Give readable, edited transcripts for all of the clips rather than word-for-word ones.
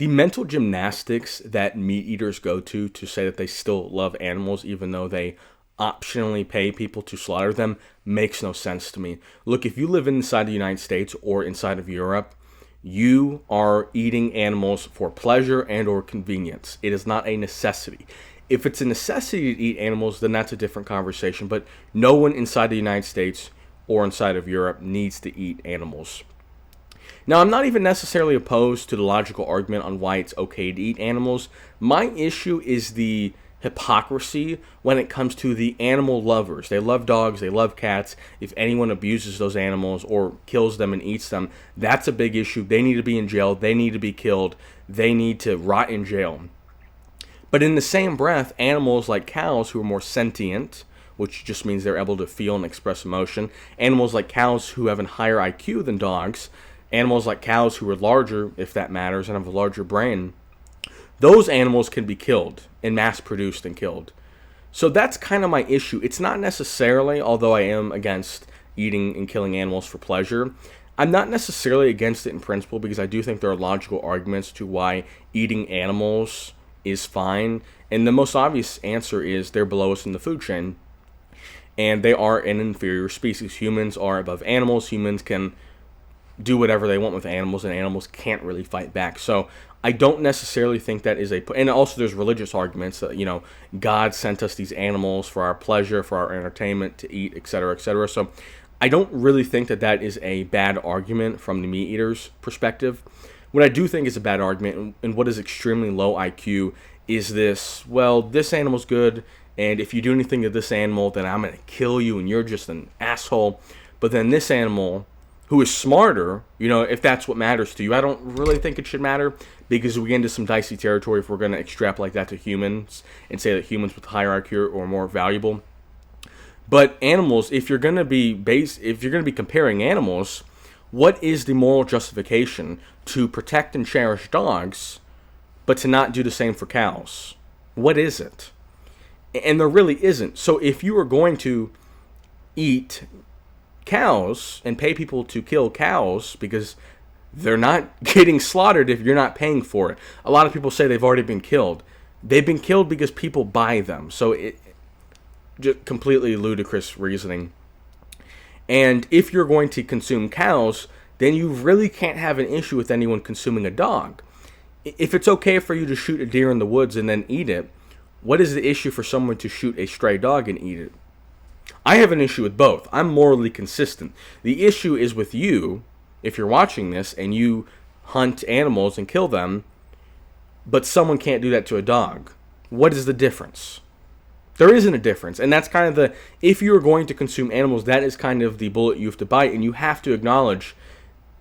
The mental gymnastics that meat eaters go to say that they still love animals even though they optionally pay people to slaughter them makes no sense to me. Look, if you live inside the United States or inside of Europe, you are eating animals for pleasure and or convenience. It is not a necessity. If it's a necessity to eat animals, then that's a different conversation, but no one inside the United States or inside of Europe needs to eat animals. Now, I'm not even necessarily opposed to the logical argument on why it's okay to eat animals. My issue is the hypocrisy when it comes to the animal lovers. They love dogs, they love cats. If anyone abuses those animals or kills them and eats them, that's a big issue. They need to be in jail, they need to be killed, they need to rot in jail. But in the same breath, animals like cows who are more sentient, which just means they're able to feel and express emotion, animals like cows who have a higher IQ than dogs, animals like cows who are larger, if that matters, and have a larger brain, those animals can be killed and mass-produced and killed. So that's kind of my issue. It's not necessarily, although I am against eating and killing animals for pleasure, I'm not necessarily against it in principle because I do think there are logical arguments to why eating animals is fine. And the most obvious answer is they're below us in the food chain, and they are an inferior species. Humans are above animals. Humans can do whatever they want with animals, and animals can't really fight back. So I don't necessarily think that is and also there's religious arguments that, God sent us these animals for our pleasure, for our entertainment, to eat, etc., etc. So I don't really think that that is a bad argument from the meat eater's perspective. What I do think is a bad argument, and what is extremely low IQ, is this, well, this animal's good, and if you do anything to this animal, then I'm going to kill you, and you're just an asshole. But then this animal, who is smarter, if that's what matters to you. I don't really think it should matter because we get into some dicey territory if we're going to extrapolate that to humans and say that humans with higher IQ are more valuable. But animals, if you're going to be comparing animals, what is the moral justification to protect and cherish dogs, but to not do the same for cows? What is it? And there really isn't. So if you are going to eat cows and pay people to kill cows because they're not getting slaughtered if you're not paying for it. A lot of people say they've already been killed. They've been killed because people buy them. So it just completely ludicrous reasoning. And if you're going to consume cows, then you really can't have an issue with anyone consuming a dog. If it's okay for you to shoot a deer in the woods and then eat it, what is the issue for someone to shoot a stray dog and eat it? I have an issue with both. I'm morally consistent. The issue is with you, if you're watching this and you hunt animals and kill them, but someone can't do that to a dog. What is the difference? There isn't a difference. And that's kind of if you're going to consume animals, that is kind of the bullet you have to bite, and you have to acknowledge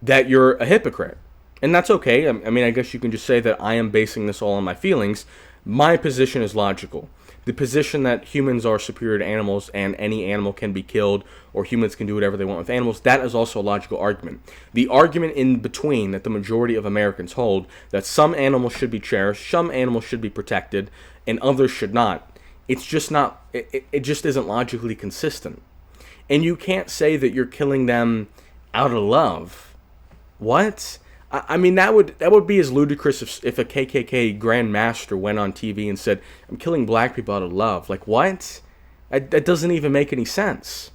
that you're a hypocrite. And that's okay. I mean, I guess you can just say that I am basing this all on my feelings. My position is logical. The position that humans are superior to animals and any animal can be killed or humans can do whatever they want with animals, that is also a logical argument. The argument in between that the majority of Americans hold, that some animals should be cherished, some animals should be protected, and others should not, it's just not, it just isn't logically consistent. And you can't say that you're killing them out of love. What? I mean, that would be as ludicrous if a KKK Grand Master went on TV and said, I'm killing black people out of love. Like, what? That doesn't even make any sense.